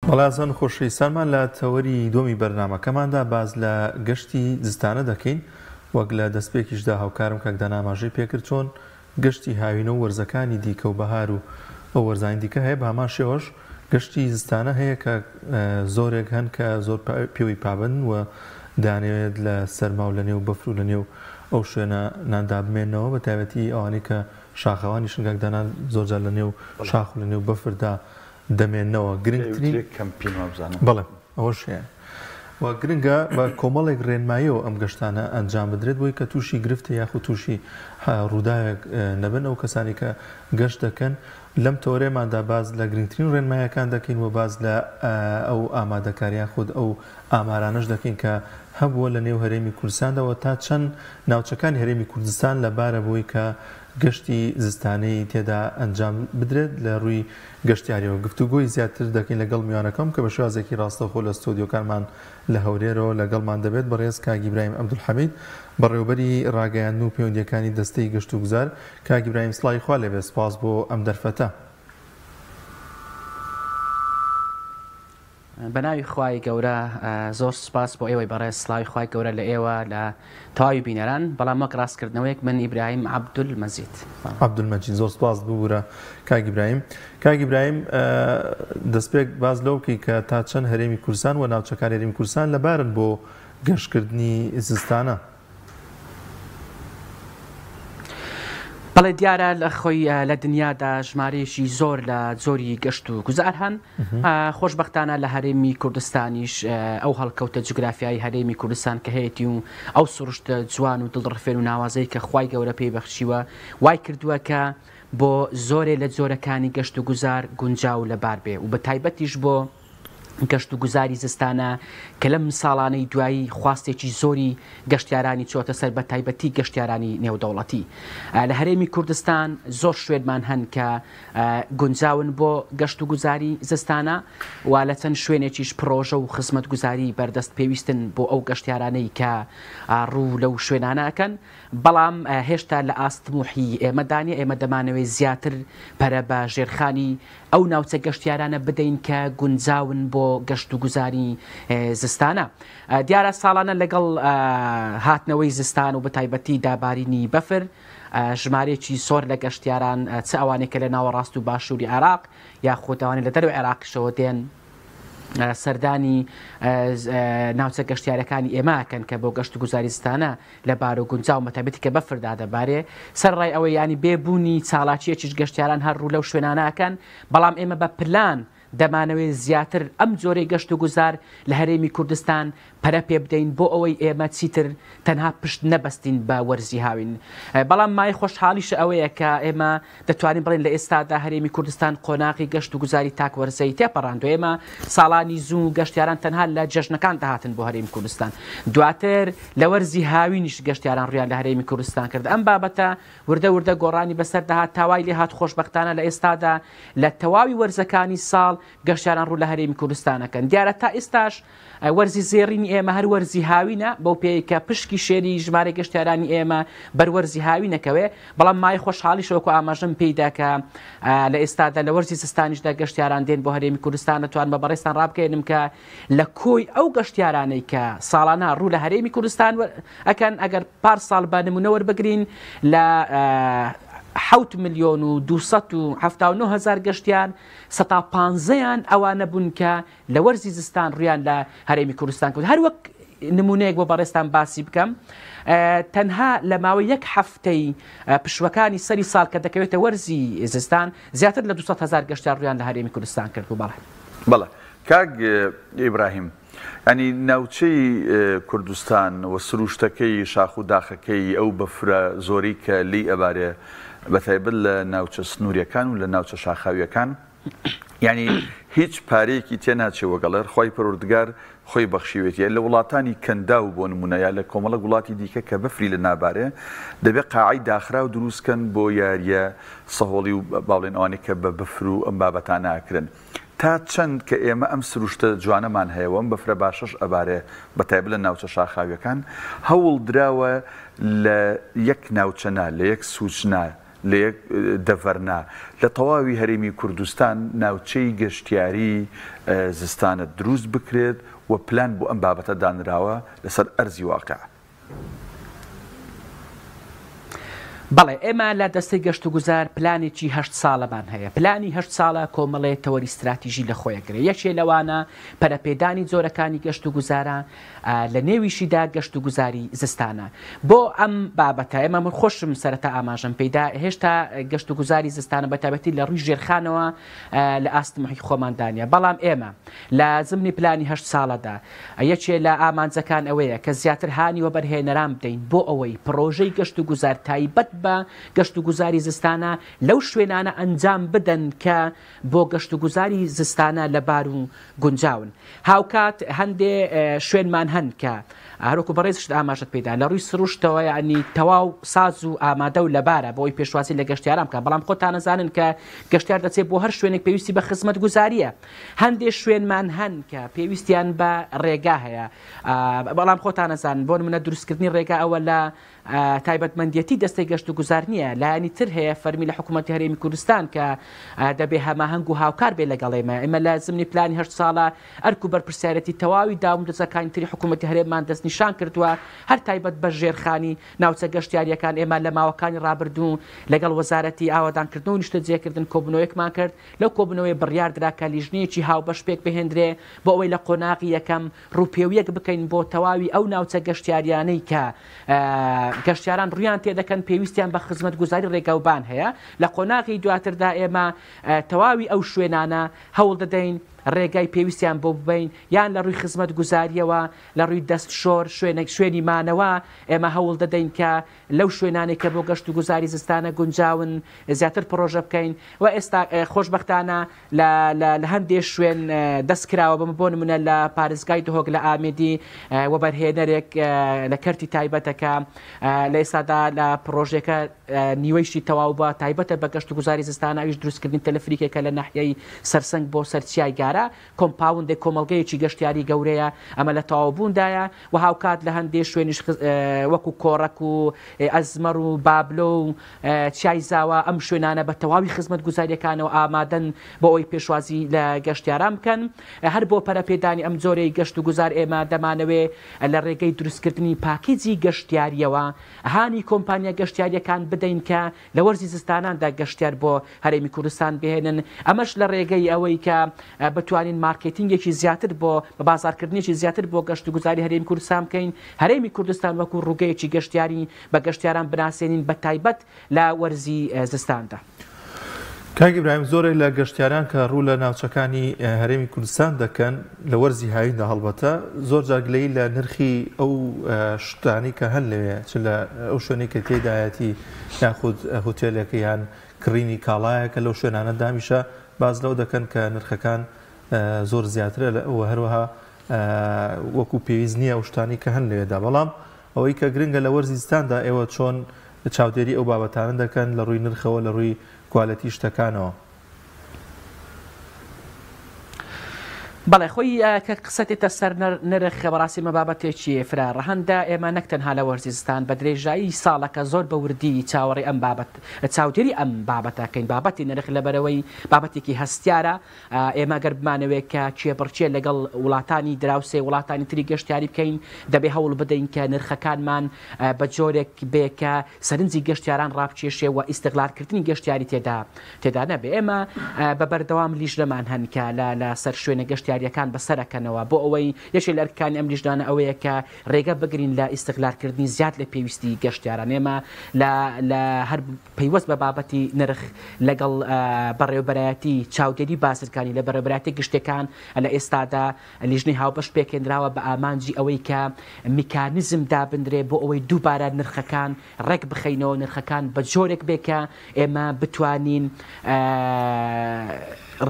بەڵازان خۆشەویستانمان لە تەوەری دومی بەرنامەکەماندا باز لە گەشتی زستانە دەکەین وەک لە دەستپێکیشدا هاوکارم کە داناماژەی پێکرد چۆن گەشتی هاوینە و وەرزەکانی دیکە و بەهار و ئەو وەرزانی دیکە هەیە بە هەمان شێوەش گەشتی زستانە هەیە کە زۆرێک هەن کە زۆر پێوەی پابند و دانەوێت لە سەرما و لە نێو بەفر و لە نێو ئەو شوێنە ناندا بمێنەوە بە تایبەتی ئەوانەی کە شاخەوانی شنگەکدانان زۆرجار لە نێو شاخ و لە نێو بەفردا دەمێنەوە گرنگترین بەڵێ ئەوەش هەیە و گرنگە بە کۆمەڵێک ڕێنماییەوە ئەم گەشتانە ئەنجام بدرێت بۆی کە تووشی گرفتە یاخود تووشی ڕووداوێک نەبن ئەو کەسانی کە گەشت دەکەن لەم تۆرێماندا باز لە گرنگترین ڕێنماییەکان دەکەین و باز لە ئەو ئامادەکاریان خود ئەو ئامارانش دەکەین کە هەبووە لە نێو هەرێمی کوردستانەوە تا چەند ناوچەکانی هەرێمی کوردستان لەبارە بۆی کە گەشتی زستانەی تێدا ئەنجام بدرێت لە ڕووی گەشتیاریەوە گفتوگۆی زیاتر دەکەین لەگەڵ میوانەکەم کە بە شێوازێکی ڕاستەوخۆ لە ستۆدیۆکانمان لە هەورێرەوە لەگەڵمان دەبێت بەڕێز کاک ئیبراهیم عەبدولحەمید بەڕێوەبەری ڕاگەیاندن و پەیوەندیەکانی دەستەی گەشت و گوزار. کاک ئیبراهیم سڵای خوا لێبێ، سپاس بۆ ئەم دەرفەتە. بەناوی خوای گەورە زۆر سپاس بۆ ئێوەی بەڕێز، سڵاوی خوای گەورە لە ئێوە لە تەواوی بینەران. بەڵام وەک ڕاستکردنەوەیەک من ئیبراهیم عەبدولمەجید. عەبدولمەجید زۆر سپاس ببوورە کاک ئیبراهیم. کاک ئیبراهیم دەستپێک باز لەو بکەی کە تا چەند هەرێمی کوردستان و ناوچەکانی هەرێمی کوردستان لەبارن بۆ گەشتکردنی زستانە؟ بەڵێ دیارە لە خۆی لە دنیادا ژمارەیەکی زۆر لە زۆری گەشت و گوزار هەن. خۆشبەختانە لە هەرێمی کوردستانیش ئەو هەڵکەوتە جوگرافیایی هەرێمی کوردستان کە هەیەی و ئەو سروشتە جوان و دڵڕفێن و ناوازەی کە خوای گەورە پێی بەخشیوە وای کردووە کە بۆ زۆرێ لە جۆرەکانی گەشت و گوزار گونجاو لەبار بێ و بە تایبەتیش بۆ گەشت و گوزاری زستانە کە لەم ساڵانەی دوایی خواستێکی زۆری گەشتیارانی چۆتە سەر بە تایبەتی گەشتیارانی نێودەوڵەتی. لە هەرێمی کوردستان زۆر شوێنمان هەن کە گونجاون بۆ گەشت و گوزاری زستانە و لە چەند شوێنێکیش پرۆژە و خزمەت گوزاری بەردەست پێویستن بۆ ئەو گەشتیارانەی کە ڕوو لەو شوێنانەکەن. بەڵام هێشتا لە ئاستموحی ئێمەدانە ئێمە دەمانەوەی زیاتر پەرە بە ژێرخانی ئەو ناوچە گەشتیارانە بدەین کە گونجاون بۆ گەشت و گوزاری زستانە. دیارە ساڵانە لەگەڵ هاتنەوەی زستان و بە تایبەتی دابارینی بەفر ژمارێکی سۆر لە گەشتیاران چ ئەوانێک کە لە ناوەڕاست و باشووری عێراق یاخود ئەوانەی لە دەروی عێراقشەوە دێن سەردانی ناوچە گەشتیارەکانی ئێماکەن کە بۆ گەشت و گوزاری زستانە لەبار و گونجاو مەتەبەتی کە بەفردا دەبارێ سەرڕای ئەوەی ینی بێبوونی چاڵاکیەکیش گەشتیاران هەر ڕوو لەو شوێنانەکەن. بەڵام ئێمە بە پلان دەمانەوێت زیاتر ئەم جۆرەی گەشت و گوزار لە هەرێمی کوردستان پەرە پێ بدەین بۆ ئەوەی ئێمە چیتر تەنها پشت نەبەستین بە وەرزی هاوین. بەڵام مای خۆشحاڵیش ئەوەیە کە ئێمە دەتوانین بڵێن لە ئێستادا هەرێمی کوردستان قۆناغی گەشت و گوزاری تاکوەرزەی تێپەڕاندوە. ئێمە ساڵانی زوو گەشتیاران تەنها لە جەژنەکان داهاتن بۆ هەرێمی کوردستان، دواتر لە وەرزی هاوینیش گەشتیاران ڕویان لە هەرێمی کوردستان کرد. ئەم بابەتە وردە وردە گۆڕانی بەسەر داهات تاوای لێ هات. خۆشبەختانە لە ئێستادا لە تەواوی وەرزەکانی ساڵ گەشتیاران ڕوو لە هەرێمی کوردستانەکەن. دیارە تا ئێستاش وەرزی زێڕینی ئێمە هەر وەرزی هاوینە بەو پێی کە پشکی شێری ژمارە گەشتیارانی ئێمە بەروەرزی هاوینەکەوێ. بەڵام مای خۆشحاڵیش وەکو ئاماژەم پێیدا کە لە ئێستادا لە وەرزی زستانیشدا گەشتیاران دێن بۆ هەرێمی کوردستان دەتوان بە بەڕێستان ڕابکەێنم کە لە کۆی ئەو گەشتیارانەی کە ساڵانە ڕوو لە هەرێمی کوردستان ئەکەن ئەگەر پارساڵ بە نمونە وەربگرین لە 7,279,000 گەشتیان 115یان ئەوانە بوون کە لە وەرزی زستان ڕویان لە هەرێمی کوردستان کرد. هەر وەک نمونەیەک بۆ بەڕێستان باسی بکەم، تەنها لە ماوەی یەک هەفتەی پشوەکانی سەری ساڵ کە دەکەوێتە وەرزی زستان زیاتر لە 200,000 گەشتیار ڕویان لە هەرێمی کوردستان کرد. و بەڵێ کاک ئیبراهیم، ینی ناوچەی کوردستان و سروشتەکەی شاخ و داخەکەی ئەو بەفرە زۆری کە لی ئەبارێ بەتایبەت لە ناوچە سنووریەکان و لە ناوچە شاخاویەکان ینی هیچ پارەیەکی تێناچێ وەگەڵێر خۆی پەروەردگار خۆی بەخشیوێتیە. لە وڵاتانی کەندا و بۆ نمونەیە لە کۆمەڵە وڵاتی دیکە کە بەفری لە نابارێ دەبێت قاعی داخرا و دروستکەن بۆ یاریە سەهۆڵی و باڵێن ئەوانەی کە بە بەفر و ئەم بابەتان ناکرن. تا چەند کە ئێمە ئەم سروشتە جوانەمان هەیەوە بەفرە باشەش ئەبارێ بەتایبەت لە ناوچە شاخاویەکان هەوڵ دراوە لە یەک ناوچەنا لە یەک سوچنا لە یەک دەڤەرنا لە تەواوی هەرێمی کوردستان ناوچەی گەشتیاری زستانە دروست بکرێت و پلان بۆ ئەم بابەتە دانراوە لەسەر ئەرزی واقع. بەڵێ ئێمە لە دەستەی گەشت و گوزار پلانێکی 8 ساڵەمان هەیە. پلانی 8 ساڵە کۆمەڵێ تەوەری استراتیژی لە خۆیەگرێت. یەکێ لەوانە پەرەپێدانی جۆرەکانی گەشت و گوزارە لە نێویشیدا گەشت و گوزاری زستانە. بۆ ئەم بابەتە ئێمە من خۆشم سەرەتا ئاماژەم پێدا هێشتا گەشت و گوزاری زستانە بەتابەتی لە ڕووی ژێرخانەوە لە ئاستمحی خۆماندانە. بەڵام ئێمە لە زمنی پلانی 8 ساڵەدا یەکێ لە ئامانجەکان ئەوەیە کە زیاتر هانی وە بەرهێنەران بدەین بۆ ئەوەی پرۆژەی گەشت و گوزار تایبەت بە گەشت و گوزاری زستانە لەو شوێنانە ئەنجام بدەن کە بۆ گەشت و گوزاری زستانە لەبار و گونجاون. هاوکات هەندێ شوێنمان هەن کە هەروکو بەڕێزشت ئاماژت پێدا لە ڕووی سروشتەوە ینی تەواو ساز و ئامادە و لەبارە بۆی پێشواسی لە گەشتیاران بکە. بەڵام خۆتان نەزانن کە گەشتیار دەچێت بۆ هەر شوێنێک پێویستی بە خزمەت گوزاریە. هەندێک شوێنمان هەن کە پێویستیان بە ڕێگا هەیە. بەڵام خۆتان نەزانن بۆ منە دروستکردنی ڕێگا ئەوە لە تایبەتمەندیەتی دەستەی گەشت و گوزار نییە لایانی تر هەیە فەرمی لە حکوومەتی هەرێمی کوردستان کە دەبێ هەماهەنگ و هاوکار بێ لەگەڵێمە. ئێمە لە زمنی پلانی 8 ساڵە ئەرک و بەرپرسیارەتی تەواوی داومدەزەکانی تری حکوومەتی هەرێممان دەستنیشان کردووە هەر تایبەت بە ژێرخانی ناوچە گەشتیاریەکان. ئێمە لە ماوەکانی ڕابردوو لەگەڵ وەزارەتی ئاوادانکردن و نیشتەجێکردن کۆبنەوەیەکمان کرد. لەو کۆبنەوەی بڕیار درا کە لیژنەیەکی هاوبەش پێک بهێنرێ بۆ ئەوەی لە قۆناغی یەکەم ڕووپێویەک بکەین بۆ تەواوی ئەو ناوچە گەشتیاریانەی کە گەشتیاران ڕویان تێدەکەن پێویستیان بە خزمەت گوزاری ڕێگاوبان هەیە. لە قۆناغی دواتردا ئێمە تەواوی ئەو شوێنانە هەوڵ دەدەین ڕێگای پێویستیان بۆ ببین یان لە ڕووی خزمەت گوزاریەوە لە ڕووی دەست شۆر شوێنی مانەوە ئێمە هەوڵ دەدەین کە لەو شوێنانێک کە بۆ گەشت و گوزاری زستانە گونجاون زیاتر پرۆژە بکەین. و ئێستا خۆشبەختانە لە هەندێک شوێن دەستکراوە بم بۆ نمونە لە پارێزگای دهۆک لە ئامێدی وەبەرهێنەرێک لە کەرتی تایبەتەکە لە ئێستادا لە پرۆژێکە نیوەیشی تەواو بە تایبەتە بە گەشت و گوزاری زستانە ئەویش دروستکردنی تەلەفریکێکە لە ناحیەی سەرسەنگ بۆ سەرچیای گارە کۆمپاوندێک کۆمەڵگەیەکی گەشتیاری گەورەیە ئەمە لە تەواوبووندایە و هاوکات لە هەندێک شوێنیش وەکو کۆڕک و ئەزمەر و بابلۆ و چای زاوە ئەم شوێنانە بە تەواوی خزمەت گوزاریەکانەوە ئامادەن بۆ ئەوی پێشوازی لە گەشتیاران بکەن. هەر بۆ پەرەپێدانی ئەم جۆرەی گەشت و گوزار ئێمە دەمانەوێ لە ڕێگەی دروستکردنی پاکیجی گەشتیاریەوە هانی کۆمپانیا گەشتیاریەکان بدەین کە لە وەرزی زستاناندا گەشتیار بۆ هەرێمی کوردستان بهێنن. ئەمەش لە ڕێگەی ئەوەی کە بتوانین مارکتینگێکی زیاتر بۆ بازارکردنیی زیاتر بۆ گەشت و گوزاری هەرێمی کوردستان بکەین. هەرێمی کوردستان وەکو ڕووگەیەکی گەشتیاری بە گەشتیاران بناسێنین بە تایبەت لە وەرزی زستاندا. کاک ئیبراهیم زۆرێک لە گەشتیاران کە ڕوو لە ناوچەکانی هەرێمی کوردستان دەکەن لە وەرزی هاویندا هەڵبەتە زۆر جاگلەی لە نرخی ئەو شتانی کە هەن لەوێ چ لە ئەو شوێنی کە تێدایەتی یاخود هۆتێلەکە یان کڕینی کاڵایە کە لەو شوێنانە دامیشە باز لەو دەکەن کە نرخەکان زۆر زیاترە لە ئەوە هەروەها وەکو پێویست نییە ئەو شتانی کە هەن لەوێدا. بەڵام ئەوەی کە گرنگە لە وەرزیستاندا ئێوە چۆن چاودێری ئەو بابەتانە دەکەن لە ڕووی نرخەوە لە ڕووی کوالەتی شتەکانەوە. بەڵێ خۆی کە قسەتێتە سەر نرخ بەڕاستی مەبابەتێکی فرا ڕەهەندە ئێمە نەکتەنها لە وەرزیستان بە درێژایی ساڵەکە زۆر بە وردی چاوەڕێ ئەم بابەت چاودێری ئەم بابەتەکەین بابەتی نرخ لەبەرەوەی بابەتێکی هەستیارە. ئێمە گەر بمانەوێت کە چێپڕچێ لەگەڵ وڵاتانی دراوسێ وڵاتانی تری گەشتیاری بکەین دەبێ هەوڵ بدەین کە نرخەکانمان بە جۆرێک بێکە سەرنجی گەشتیاران ڕابچێشێ و ئیستیغلالکردنی گەشتیاری تێدا نەبێ. ئێمە بە بەردەوام لیژنەمان هەن کە لە سەر شوێنە گەشتیاریەکان بەسەرەکەنەوە بۆ ئەوەی یەکێک لە ئەرکانی ئەم لیژنانە ئەوەیە کە ڕێگە بگرین لە ئیستیغلالکردنی زیاد لە پێویستی گەشتیاران. ئێمە لە هەر پەیوەست بە بابەتی نرخ لەگەڵ بەڕێوەبەرایەتی چاودێری بازرگانی لە بەڕێوەبەرایەتی گشتەکان لە ئێستادا لیژنەی هاوبەش پێکێنراوە بە ئامانجی ئەوەی کە میکانیزم دابدرێ بۆ ئەوەی دووبارە نرخەکان ڕێک بخەینەوە نرخەکان بە جۆرێک بێکە ئێمە بتوانین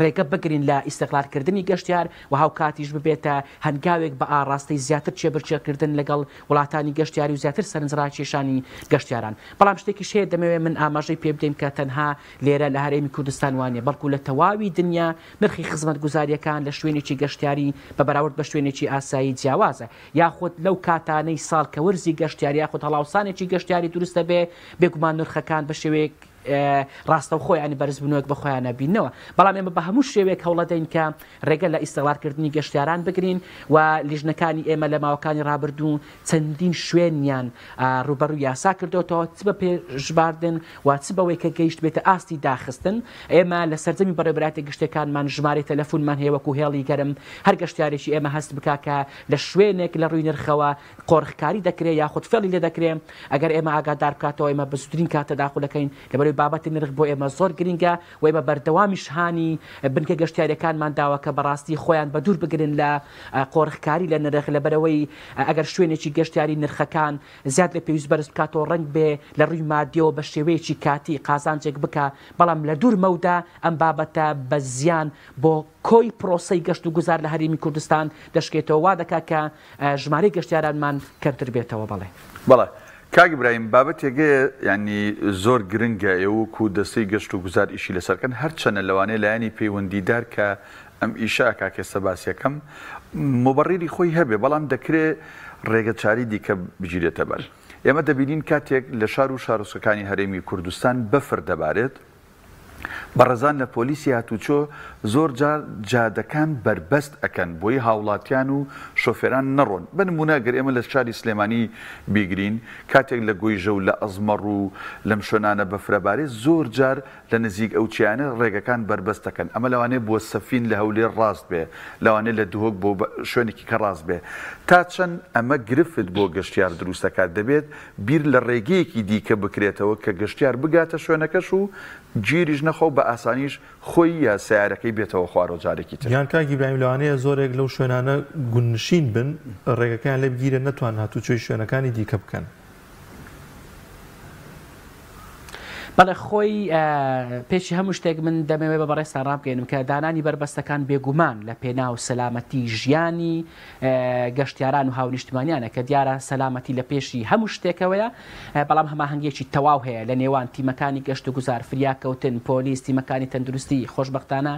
ڕێگە بگرین لە ئیستیغلالکردنی گەشتیار و هاوکاتیش ببێتە هەنگاوێک بە ئاڕاستی زیاتر چێبرچێکردن لەگەڵ وڵاتانی گەشتیاری و زیاتر سەرنجڕاکێشانی گەشتیاران. بەڵام شتێکی شەیە دەمەوێت من ئاماژەی پێ بدەیم کە تەنها لێرە لە هەرێمی کوردستان وانە بەڵکو لە تەواوی دنیا نرخی خزمەت گوزاریەکان لە شوێنێکی گەشتیاری بە بەراورد بە شوێنێکی ئاسایی جیاوازە. یاخود لەو کاتانەی ساڵ کە وەرزی گەشتیاری یاخود هەڵاوسانێکی گەشتیاری دروستە بێ بێگومان نرخەکان بە شێوەیەک ڕاستەوخۆیانی بەرز بنەوەک بە خۆیانە بینەوە بەڵام ئێمە بە هەموو شێوێک هەوڵە دەین کە ڕێگە لە ئیسەغڵارکردنی گەشتیاران بگرین و لیژنەکانی ئێمە لە ماوەکانی ڕابردوو چەندین شوێنیان ڕوبەڕوو یاسا کردەوەتەوە چ بە پێشباردن و چ بەوەی کە گەیشت بێتە ئاستی داخستن ئێمە لە سەرجەمی بەڕێوەبەرایەتی گشتەکانمان ژمارە تەلەفۆنمان هەیە وەکو هێڵی گەرم هەر گەشتیارێکی ئێمە هەست بکاکە لە شوێنێک لە ڕووی نرخەوە قۆڕخکاری دەکرێت یاخود فێڵی لێ دەکرێت ئەگەر ئێمە ئاگادار بکاتەوە ئێمە بە زووترین کاتە داخل دەکەین لەبەرەوەی بابەتی نرخ بۆ ئێمە زۆر گرنگە و ئێمە بەردەوامیش هانی بنکە گەشتیارەکانمان داوە کە بەڕاستی خۆیان بە دوور بگرن لە قۆڕخکاری لە نرخ لەبەرەوەی ئەگەر شوێنێکی گەشتیاری نرخەکان زیاد لە پێویست بەرز بکاتەوە ڕنگ بێ لە ڕووی مادیەوە بە شێوەیەکی کاتی قازانجێک بکە بەڵام لە دوور مەودا ئەم بابەتە بە زیان بۆ کۆی پرۆسەی گەشت و گوزار لە هەرێمی کوردستان دەشکێتەوە وا دەکات کە ژمارەی گەشتیارانمان کەمتر بێتەوە بەڵێ کاک ئیبراهیم بابەتێگەیە ینی زۆر گرنگە ئێوەکو دەستەی گەشت و گوزار ئیشی لەسەرکەن هەرچەنە لەوانەیە لایەنی پەیوەندیدار کە ئەم ئیشا کاکێستا باسیەکەم مۆبەڕێری خۆی هەبێ بەڵام دەکرێت ڕێگە چاری دیکە بگیرێتە بەر ئێمە دەبینین کاتێک لە شار و شارۆچکەکانی هەرێمی کوردستان بەفر دەبارێت بەڕێزان لە پۆلیسی هاتوچۆ زۆر جار جادەکان بربەست ئەکەن بۆی هاوڵاتیان و شۆفێران نەڕۆن بنمونە گەر ئێمە لە شاری سلێمانی بیگرین کاتێک لە گۆیژە و لە ئەزمەڕ و لەم شوێنانە بەفرەبارێ زۆر جار لە نزیک ئەو چیانە ڕێگەکان بربەست دەکەن ئەمە لەوانەیە بۆ سەفین لە هەولێر ڕاست بێ لەوانەیە لە دوهۆک بۆ شوێنێکی کە ڕاست بێ تا چەند ئەمە گرفت بۆ گەشتیار دروستەکات دەبێت بیر لە ڕێگەیەکی دیکە بکرێتەوە کە گەشتیار بگاتە شوێنەکەش و گیریش نەخۆ بە ئاسانیش خۆی یا سیارەکەی بێتەوە خوارۆ جارێکی تر یان کاکی ئیبراهیم لەوانەیە زۆرێک لەو شوێنانە گونشین بن ڕێگەکان لێ بگیرە نەتوان هاتوچۆی شوێنەکانی دیکە بکەن بەڵێ خۆی پێشی هەموو شتێک من دەمەوێت بە بەڕێستا ڕابگەێنم کە دانانی بربەستەکان بێگومان لە پێناو سەلامەتی ژیانی گەشتیاران و هاونیشتمانیانە کە دیارە سەلامەتی لە پێشی هەموو شتێکەوەیە بەڵام هەماهەنگێکی تەواو هەیە لە نێوان تیمەکانی گەشت و گوزار فریاکەوتن پۆلیس تیمەکانی تەندروستی خۆشبەختانە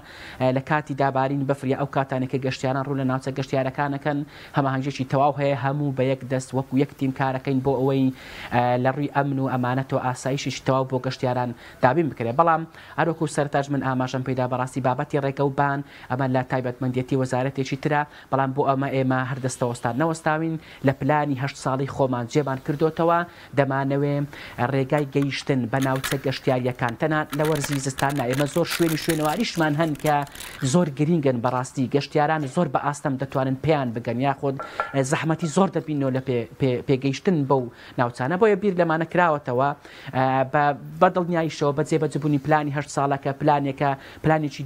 لە کاتی دابارین بەفریا ئەو کاتانێکە گەشتیاران ڕوو لە ناوچە گەشتیارەکانەکەن هەماهەنگێکی تەواو هەیە هەموو بە یەک دەست وەکو یەک تیم کارەکەین بۆ ئەوەی لە ڕووی ئەمن و ئەمانەت و ئاسایشی تەواو بۆ گەشتیاران دابین بکرێت بەڵام هەروەکو سەرتاژ من ئاماژەم پێدا بەڕاستی بابەتی ڕێگە و بان ئەمە لە تایبەتمەندێتی وەزارەتێکی ترە بەڵام بۆ ئەمە ئێمە هەردەستەوەستان نەوەستاوین لە پلانی 8 ساڵی خۆمان جێبان کردوتەوە دەمانەوێ ڕێگای گەیشتن بە ناوچە گەشتیاریەکان تەنات لە وەرزی زستاننا ئێمە زۆر شوێنەواریشمان هەن کە زۆر گرینگن بەڕاستی گەشتیاران زۆر بە ئاستەم دەتوانن پێیان بگەن یاخود زەحمەتی زۆر دەبینەوە لە پێگەیشتن بەو ناوچانە بۆیە بیر لەمانە کراوەتەوە بەدڵنیاییشەوە بەجێ بەجبوونی پلانی 8 ساڵەکە پلانێکی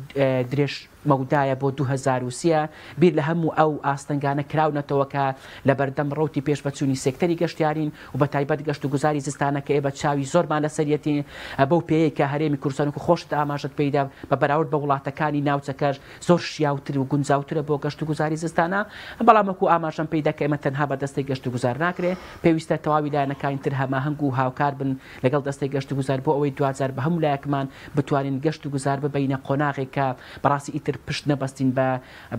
درێژ مەودایە بۆ 2030 بیر لە هەموو ئەو ئاستەنگانە کراونەتەوە کە لە بەردەم ڕوتی پێش بەچوونی سێکتەری گەشتیارین و بە تایبەت گەشت و گوزاری زستانە کە ئێبە چاوی زۆرمان لەسەرەتی بەو پێەیە کە هەرێمی کوردستان و خۆشت ئاماژت پێیدا بە بەراورد بە وڵاتەکانی ناوچەکەش زۆر شیاوتر و گونجاوترە بۆ گەشت و گوزاری زستانە بەڵام وەکو ئاماژەم پێیدا کە ئێمە تەنها بە دەستەی گەشت و گوزار ناکرێ پێویستە تەواوی لایەنەکانی تر هەماهەنگ و هاوکار بن لەگەڵ دەستەی گەشت و گوزار بۆ ئەوەی دوجار بە هەموو لایەکمان بتوانین گەشت و گوزار ببینە قۆناغێک کە بەڕاستی ئیتر پشت نەبەستین بە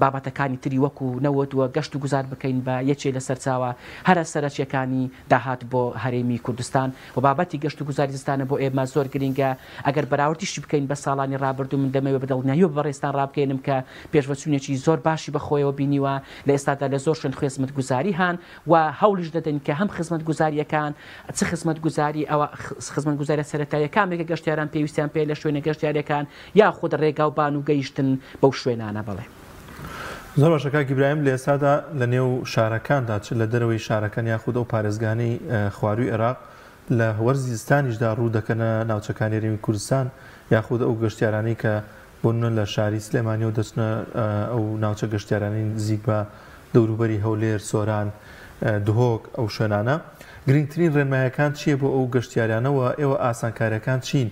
بابەتەکانی تری وەکو نەوەوە گەشت و گوزار بکەین بە یەکێ لە سەرچاوە هەرە سەرچیەکانی داهات بۆ هەرێمی کوردستان و بابەتی گەشت و گوزاری زستانە بۆ ئێمە زۆر گرنگە ئەگەر بەراوردیشی بکەین بە ساڵانی ڕابردوو من دەمەوێت بەدڵنیایی بەڕێستان ڕابکەێنم کە پێشبەچوونێکی زۆر باشی بەخۆیەوە بینیوە لە ئێستادا لە زۆر شوێن خزمەت گوزاری هان و هەوڵش دەدەن کە هەم خزمەت گوزاریەکان چ خزمەت گوزاری ئەوە خزمەت گوزارە سەرەتاییە کامێکە گەشتیاران پێویستیان پێ لە شوێنە گەشتیارەکان یا خود ڕێگا و بان و گەیشتن بەو شوێنانە بڵێ زۆر باشە کاک ئیبراهیم لە ئێستادا لە نێو شارەکاندا چ لە دەرەوەی شارەکان یاخود ئەو پارێزگانەی خواروی عێراق لە وەرزی زستانیشدا ڕوو دەکەنە ناوچەکانی هەرێمی کوردستان یاخود ئەو گەشتیارانەی کە بۆن لە شاری سلێمانی و دەچنە ئەو ناوچە گەشتیارانی نزیک بە دەوروبەری هەولێر سۆران دهۆک ئەو شوێنانە گرنگترین ڕێنمایەکان چییە بۆ ئەو گەشتیارانەوە ئێوە ئاسانکاریەکان چین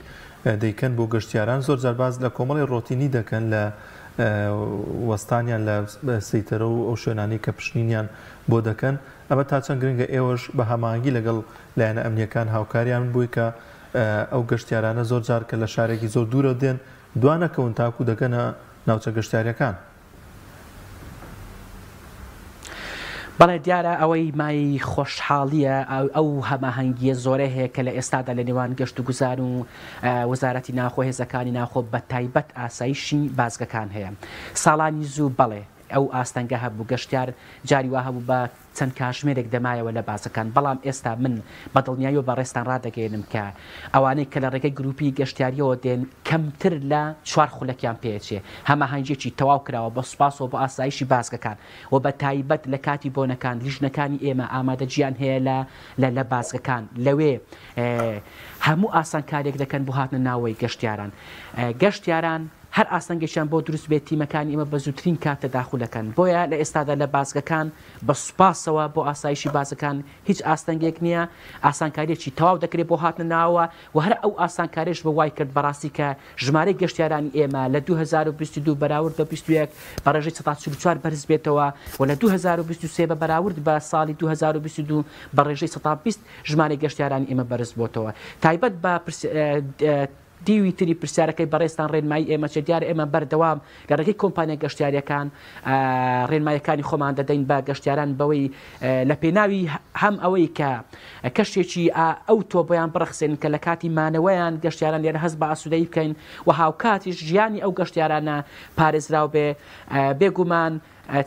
دەیکەن بۆ گەشتیاران زۆر جارباز لە کۆمەڵی ڕۆتینی دەکەن لە وەستانیان لە سەیتەرە و ئەو شوێنانی کە پشنینیان بۆ دەکەن ئەمە تا چەند گرنگە ئێوەش بە هەماهەنگی لەگەڵ لایەنە ئەمنیەکان هاوکاریان بووی کە ئەو گەشتیارانە زۆر جار کە لە شارێکی زۆر دوورە دێن دوانەکەون تاکو دەگەنە ناوچە گەشتیاریەکان بەڵێ دیارە ئەوەی مای خۆشحاڵیە ئەو هەماهەنگیە زۆرە هەیە کە لە ئێستادا لە نێوان گەشت و گوزار و وەزارەتی ناخۆ هێزەکانی ناخۆ بە تایبەت ئاسایشی بازگەکان هەیە. ساڵانی زوو بەڵێ ئەو ئاستەنگە هەبوو گەشتیار جاری وا هەبوو بە چەند کاتژمێرێک دەمایەوە لە بازەکان، بەڵام ئێستا من بەدڵنیاییەوە بە ڕێستان ڕدەگەێنم کە ئەوانەی کە لە ڕێگەی گروپی گەشتیاریەوە دێن کەمتر لە 4 خولەکیان پێچێ، هەماهەنگێکی تەواو کراوە بە سوپاسەوە بۆ ئاسایشی بازگەکان و بە تایبەت لە کاتی بۆنەکان لیژنەکانی ئێمە ئامادەجیان هەیە لە بازگەکان لەوێ هەموو ئاسانکاریێک دەکەن بۆ هاتنە ناوەی گەشتیاران. گەشتیاران هەر ئاسەنگێکیان بۆ دروست بێت تیمەکانی ئمە بە زووترین کاتە داخولەکەن، بۆیە لە ئێستادا لە بازگەکان بە سوپاسەوە بۆ ئاسایشی بازەکان هیچ ئاستەنگێک نییە، ئاسانکاریەکی تەواو دەکرێت بۆ هاتنە ناوە و هەر ئەو ئاسانکاریش بە وای کرد بەڕاستی کە ژمارەی گەشتیارانی ئێمە لە 2022 بەراورد بە 21 بە ڕێژەی 144 بەرز بێتەوە و لە 2023 بە بەراورد بە ساڵی 2022 بە ڕێژەی 120 ژمارەی گەشتیارانی ئێمە بەرز بۆتەوە. تایبەت بە دیوی تری پرسیارەکەی بەڕێستان ڕێنمایی ئێمە چێ دیارە ئێمە بەردەوام لە ڕێگەی کۆمپانیا گەشتیاریەکان ڕێنمایەکانی خۆمان دەدەین بە گەشتیاران بەوەی لە پێناوی هەم ئەوەی کە کەشتێکی ئەو تۆ بۆیان بڕخسێن کە لە کاتی مانەوەیان گەشتیاران لێرە هەست بە ئاسوودەیی بکەین و هاوکاتیش ژیانی ئەو گەشتیارانە پارێزراو بێ بێگومان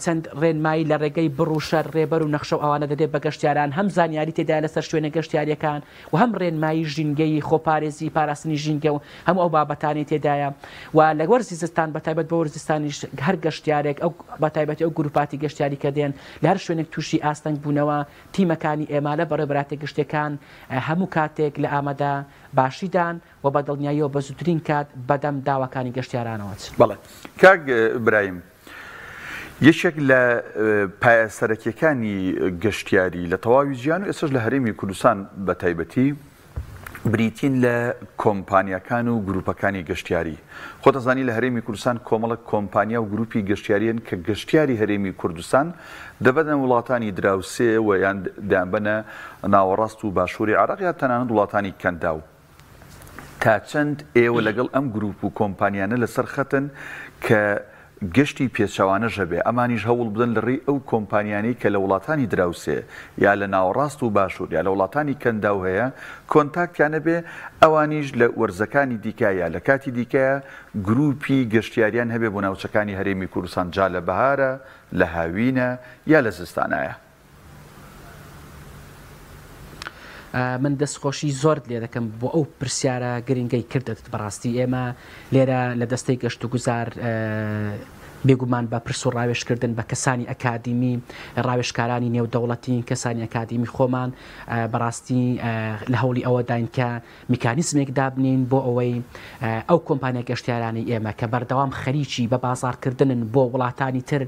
چەند ڕێنمایی لە ڕێگەی بڕوشەر ڕێبەر و نەخشە و ئەوانە دەدێت بە گەشتیاران هەم زانیاری تێدا لەسەر شوێنە گەشتیاریەکان و هەم ڕێنمایی ژینگەی خۆپارێزی پاراستنی ژینگە و هەموو ئەو بابەتانی تێدایە و لە وەرزی زستان بە تایبەت بە وەرزستانیش هەر گەشتیارێک ئەو بە تایبەتی ئەو گروپاتی گەشتیاری کە دێن لە هەر شوێنێک تووشی ئاستەنگ بوونەوە تیمەکانی ئێمە لە بەڕێبەراتی گەشتەکان هەموو کاتێک لە ئامادە باشیدان و بە دڵنیاییەوە بە زووترین کات بەدەم داواکانی گەشتیارانەوە. بەڵێ کاک برایم یەکێک لە پایەسەرەکیەکانی گەشتیاری لە تەواوی ژیان و ئێستاش لە هەرێمی کوردستان بە تایبەتی بریتین لە کۆمپانیەکان و گروپەکانی گەشتیاری. خۆتەزانی لە هەرێمی کوردستان کۆمەڵک کۆمپانیا و گروپی گەشتیاریان کە گەشتیاری هەرێمی کوردستان دەبەنە وڵاتانی دراوسێ و یان دەبەنە ناوەڕاست و باشووری عێراق یا تەنانەت وڵاتانی کەنداو. تا چەند ئێوە لەگەڵ ئەم گروپ و کۆمپانیانە لەسەر خەتن کە گەشتی پێچەوانە ژەبێ ئەمانیش هەوڵ بدەن لە ڕێی ئەو کۆمپانیانی کە لە وڵاتانی دراوسێ یا لە ناوەڕاست و باشوور یا لە وڵاتانی کەنداو هەیە کۆنتاکتیانە بێ ئەوانیش لە وەرزەکانی دیکایە لە کاتی دیکەیە گروپی گەشتیاریان هەبێ بۆ ناوچەکانی هەرێمی کوردستان جا لە بەهارە لە هاوینە یا لە زستانایە. من دەستخۆشی زۆر لێ دەکەم بۆ ئەو پرسیارە گرنگەی کردت بەڕاستی ئێمە لێرە لە دەستەی گەشت و گوزار بێگومان بە پرس و ڕاوێشکردن بە کەسانی ئەکادیمی ڕاوێشکارانی نێودەوڵەتی کەسانی ئەکادیمی خۆمان بەڕاستی لە هەوڵی ئەوە داین کە میکانیزمێک دابنین بۆ ئەوەی ئەو کۆمپانیا گەشتیارانی ئێمە کە بەردەوام خەریکی بە بازارکردنن بۆ وڵاتانی تر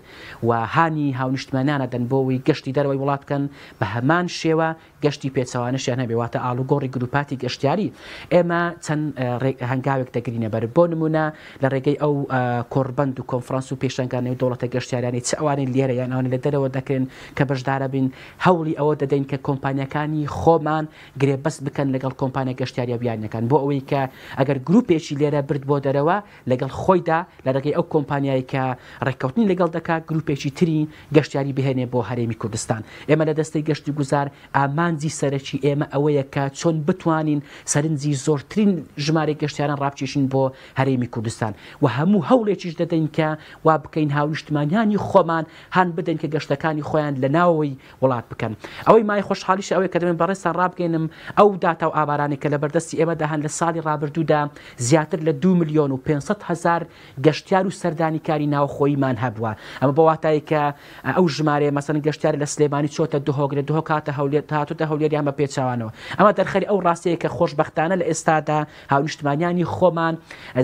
و هانی هاونیشتمانانە دەن بۆەوەی گەشتی دەرەوەی وڵات بکەن بە هەمان شێوە گەشتی پێچەوانەشیان هەبێواتە ئاڵوگۆڕی گروپاتی گەشتیاری ئێمە چەند هەنگاوێک دەگرینە بەر بۆ نمونە لە ڕێگەی ئەو کۆڕبەند و کۆنفرانس و پێشنگانی دەوڵەتە گەشتیارانی چ ئەوانەی لێرە یان ئەوانە لە دەرەوە دەکرێن کە بەشدارە بین هەوڵی ئەوە دەدەین کە کۆمپانیەکانی خۆمان گرێبەست بکەن لەگەڵ کۆمپانیا گەشتیاریە بیانەکان بۆ ئەوەی کە ئەگەر گروپێکی لێرە برد بۆ دەرەوە لەگەڵ خۆیدا لە ڕێگەی ئەو کۆمپانیایی کە ڕێککەوتنی لەگەڵ دەکات گروپێکی تری گەشتیاری بهێنێ بۆ هەرێمی کوردستان. ئێمە لە دەستەی گەشتی گوزار ئامانجی سەرەکی ئێمە ئەوەیە کە چۆن بتوانین سەرنجی زۆرترین ژمارە گەشتیاران ڕابچێشین بۆ هەرێمی کوردستان و هەموو هەوڵێکیش دەدەین کە وا بکەین هاونیشتمانیانی خۆمان هەن بدەین کە گەشتەکانی خۆیان لە ناوەوەی وڵات بکەن. ئەوەی مای خۆشحاڵیش ئەوەیە کە دەبێن بەڕێستان ڕابگەینم ئەو داتا و ئابارانێک کە لە بەردەستی ئێمەدا هەن لە ساڵی ڕابردوودا زیاتر لە 2,500,000 گەشتیار و سەردانیکاری ناوخۆییمان هەبووە. ئەمە بە واتایی کە ئەو ژمارە مەسەن گەشتیار لە سلێمانی چۆتە دهۆگرێت دهۆ کاتە هاتوتە هەولێریان بە پێچاوانەوە. ئەمە دەرخەری ئەو ڕاستەیە کە خۆشبەختانە لە ئێستادا هاونیشتمانیانی خۆمان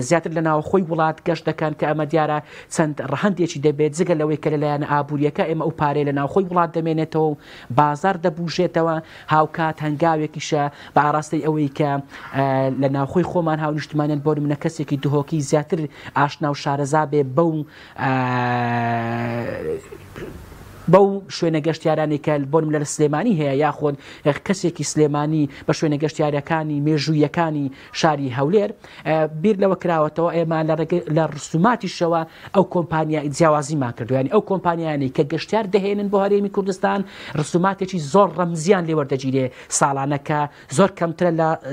زیاتر لە ناوخۆی وڵات گەشت دەکەن کە ئەمە دیارە چەند ڕەهەندێکی دەبێت جگە لەوەی کە لەلایەنە ئابوووریەکە ئێمە ئەو پارێ لە ناوخۆی وڵات دەمێنێتەوە و بازار دەبوژێتەوە هاوکات هەنگاوێکیشە بە ئاراستەی ئەوەی کە لە ناوخۆی خۆمان هاونیشتمانیان بۆ منە کەسێکی دهۆکی زیاتر ئاشنا و شارەزا بێ بەو بەو شوێنە گەشتیارانی کە بۆنم لە سلێمانی هەیە یاخۆن کەسێکی سلێمانی بە شوێنە گەشتیارەکانی مێژوویەکانی شاری هەولێر بیر لەوە کراوەتەوە ئێمە لە ڕسوماتیشەوە ئەو کۆمپانیا جیاوازیمان کردویانی ئەو کۆمپانیانی کە گەشتیار دەهێنن بۆ هەرێمی کوردستان ڕسوماتێکی زۆر ڕەمزیان لێوەردەگیرێ ساڵانەکە زۆر کەمترە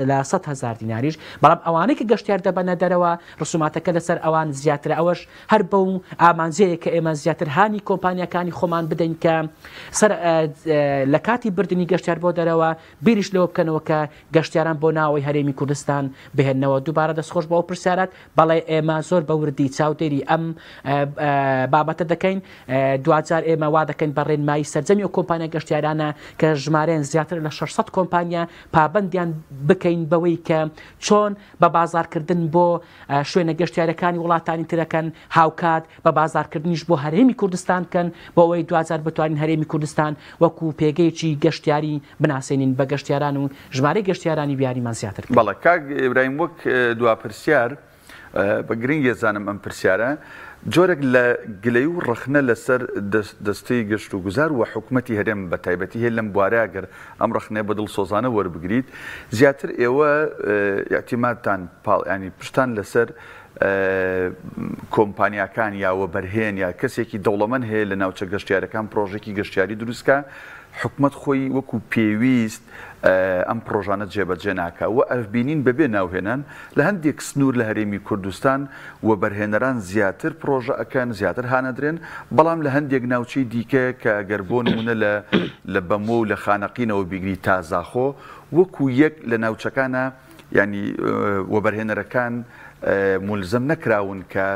لە 100,000 دیناریش بەڵام ئەوانەی کە گەشتیار دەبەنە دەرەوە ڕسوماتەکە لەسەر ئەوان زیاترە ئەوەش هەر بەو ئامانجەیە کە ئێمە زیاتر هانی کۆمپانیەکانی خۆمان بدەین کە لە کاتی بردننی گەشتیار بۆ دەرەوە بیریش لەوە بکەنەوە کە گەشتیاران بۆ ناوەی هەرێمی کوردستان بهێنەوە دووبارە دەستخۆش بەەوە پرسیارات بەڵێ ئێمە زۆر بە وردی چاودێری ئەم بابەتە دەکەین دوجار ئێمە وا دەکەین بە ڕێنمایی سەرجەمی و کۆمپانیا گەشتیارانە کە ژمارەیان زیاتر لە 600 کۆمپانیا پابندیان بکەین بەوەی کە چۆن بە بازارکردن بۆ شوێنە گەشتیارەکانی وڵاتانی ترەکەن هاوکات بە بازارکردنیش بۆ هەرێمی کوردستان کەن بۆ ئەوەی دوجار بتوانین هەرێمی کوردستان وەکو پێگەیەکی گەشتیاری بناسێنین بە گەشتیاران و ژمارەی گەشتیارانی بیاریمان زیاتر بەڵێ کاک ئیبراهیم وەک دوا پرسیار بە گرنگ ێزانم ئەم پرسیارە جۆرێک لە گلەی و ڕخنە لەسەر دەستەی گەشت و گوزار و حکوومەتی هەرێم بە تایبەتی هەیە لەم بوارە گەر ئەم ڕخنێ بەدڵ سۆزانە وەربگریت زیاتر ئێوە یاعتیمادتان ینی پشتان لەسەر کۆمپانیاکان یاوە بەرهێن یا کەسێکی دەوڵەمەند هەیە لە ناوچە گەشتیارەکان پرۆژێکی گەشتیاری دروستکە حکوومەت خۆی وەکو پێویست ئەم پرۆژانە جێبەجێ ناکە و ئەفبینین بەبێ ناوهێنان لە هەندێک سنوور لە هەرێمی کوردستان و بەرهێنەران زیاتر پرۆژە ئەەکەن زیاتر هانەدرێن بەڵام لە هەندێک ناوچەی دیکە کە گەر بۆ نمونە لە بەمۆ و لە خانەقینەوە بیگری تازاخۆ وەکو یەک لە ناوچەکانە ینی وەبەرهێنەرەکان ملزم نەکراون کە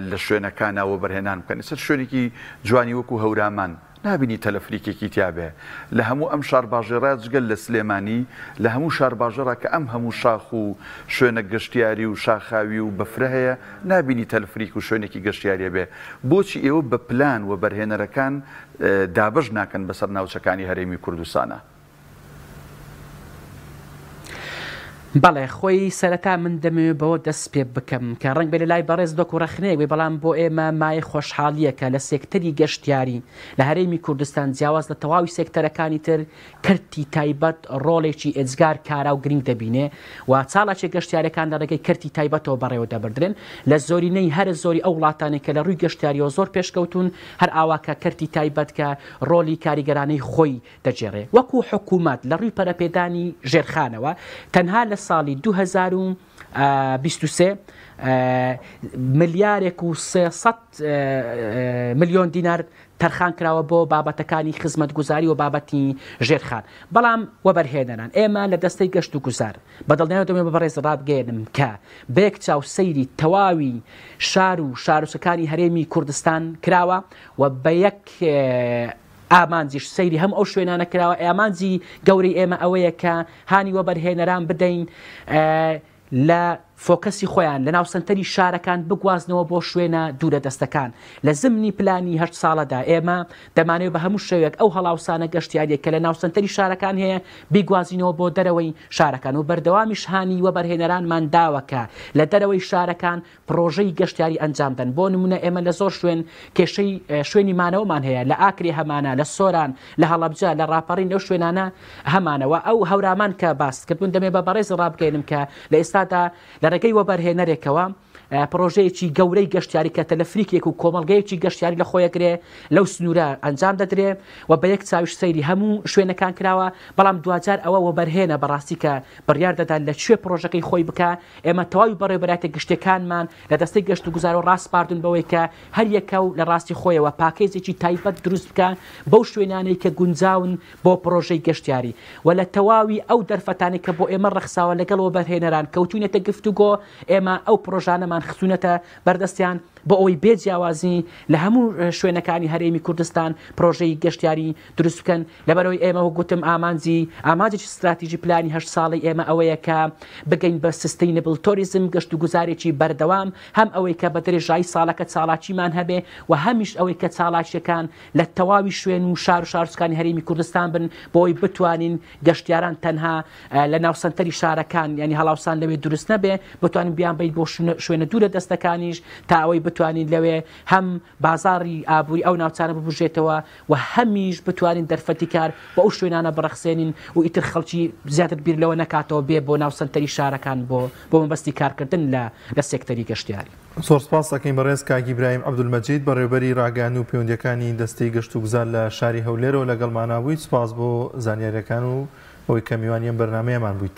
لە شوێنەکانەوە بەرهێنان بکەن سەر شوێنێکی جوانی وەکو هەورمان نابینی تەلەفریکێکی تیاابێ لە هەموو ئەم شارباژێرا جگەل لە سلێمانی لە هەموو شارباژێرا کە ئەم هەموو شاخ و شوێنە گەشتیاری و شاخاوی و بەفرە هەیە نابینی تەلەفریک و شوێنێکی گەشتیاریە بێ بۆچی ئێوە بە پلان و بەرهێنەرەکان دابش ناکەن بەسەر ناوچەکانی هەرێمی کوردستانە بەڵێ خۆی سەرەتا من دەمەوێت بەوە دەست پێ بکەم کە ڕنگ بێ لە لای بەڕێز دۆک و ڕەخنەیەک بەڵام بۆ ئێمە مای خۆشحاڵیەکە لە سێکتەری گەشتیاری لە هەرێمی کوردستان جیاواز لە تەواوی سێکتەرەکانی تر کردی تایبەت ڕۆڵێکی ئێجگار کارا و گرنگ دەبینێ و چاڵاچێ گەشتیارەکان لە ڕێگەی کردی تایبەتەوە بەڕێوە دەبردرێن لە زۆرینەی هەر زۆری ئەو وڵاتانێک کە لە ڕووی گەشتیاریەوە زۆر پێشکەوتون هەر ئاواکە کردی تایبەت کە ڕۆلی کاریگەرانەی خۆی دەجێڕێ وەکو حکوومەت لە ڕووی پەرەپێدانی ژێرخانەوە تەنها لە ساڵی 2023 ملیارێک و 300 ملیۆن دینار تەرخان کراوە بۆ بابەتەکانی خزمەتگوزاری و بابەتی ژێرخان بەڵام وەبەرهێنەران ئێمە لە دەستەی گەشت و گوزار بەدڵنیانەوە دەمێ بە بەڕێز ڕابگەێنم کە بەیەک چاو سەیری تەواوی شار و شارۆچەکانی هەرێمی کوردستان کراوە و بە یەک ئامانجیش سەیری هەم ئەو شوێنانە کراوە ئامانجی گەورەی ئێمە ئەوەیە کە هانی وەبەرهێنەران بدەین لە فۆکەسی خۆیان لە ناوسەنتەری شارەکان بگوازنەوە بۆ شوێنە دوورە دەستەکان لە زمنی پلانی 8 ساڵەدا ئێمە دەمانێت بە هەموو شێوێک ئەو هەڵاوسانە گەشتیاریە کە لە ناوسەنتەری شارەکان هەیە بیگوازینەوە بۆ دەرەوەی شارەکان و بەردەوامی شانی وەبەرهێنەرانمان داوەکە لە دەرەوەی شارەکان پرۆژەی گەشتیاری ئەنجامدەن بۆ نمونە ئێمە لە زۆر شوێن کێشەی شوێنی مانەوەمان هەیە لە ئاکری هەمانە لە سۆران لە هەڵەبجە لە ڕاپەڕین لەو شوێنانە هەمانەوە ئەو هەورامان کە باسکردبوون دەمێ بە بەڕێز ڕابگەێنم کە لە ئێستادا لە ڕێگەی وەبەرهێنەرێکەوە پرۆژەیەکی گەورەی گەشتیاری کە تەلەفریکێک و کۆمەڵگەیەکی گەشتیاری لە خۆیەگرێ لەو سنوورە ئەنجام دەدرێ و بە یەک چاویش سەیری هەموو شوێنەکان کراوە بەڵام دوجار ئەوە وەبەرهێنە بەڕاستی کە بڕیار دەدات لەکوێ پرۆژەکەی خۆی بکە ئێمە تەواوی بەڕێوەبەراتە گشتەکانمان لە دەستەی گەشت و گوزار و ڕاستپاردون بەوەی کە هەر یەکە و لە ڕاستی خۆیەوە پاکێزێکی تایبەت دروست بکە بەو شوێنانەی کە گونجاون بۆ پرۆژەی گەشتیاری و لە تەواوی ئەو دەرفەتانی کە بۆ ئێمە ڕەخساوە لەگەڵ وەبەرهێنەران کەوتوونێتە گفتوگۆ ئێمە ئەو پرۆژانەمان خسوونەتە بەردەستیان بۆ ئەوەی بێجیاوازی لە هەموو شوێنەکانی هەرێمی کوردستان پرۆژەی گەشتیاری دروست بکەن لەبەرەوەی ئێمە گوتم ئامانجێکی استراتیژی پلانی 8 ساڵی ئێمە ئەوەیە کە بگەین بە سستینبل تۆریزم گەشت و گوزارێکی بەردەوام هەم ئەوەی کە بە درێژایی ساڵەکە چاڵاچیمان هەبێ و هەمیش ئەوەی کە چاڵاچیەکان لە تەواوی شوێن و شار و شارچکانی هەرێمی کوردستان بن بۆی بتوانین گەشتیاران تەنها لە ناوسەنتەری شارەکان ینی هەڵاوسان لەوێ دروست نەبێ بتوانین بیان بیت بۆ شوێنە دوورە دەستەکانیش تا ئەوەی بتوانین لەوێ هەم بازاری ئابووری ئەو ناوچانە ببژێتەوە و هەمیش بتوانین دەرفەتی کار بە ئەو شوێنانە بڕەخسێنین و ئیتر خەڵکی زیاتر بیر لەوە نکاتەوە بێ بۆ ناو سنتەری شارەکان بۆ مەبەستی کارکردن لە سێکتەری گەشتیاری. زۆر سپاس دەکەین بەڕێز کاک ئیبراهیم عەبدولمەجید بەڕێوەبەری ڕاگەیاندن و پەیوەندیەکانی دەستەی گەشت و گوزار لە شاری هەولێرەوە لەگەڵمانە بوویت. سپاس بۆ زانیاریەکان و ئەوەی کە میوانی ئەم بەرنامەیەمان بوویت.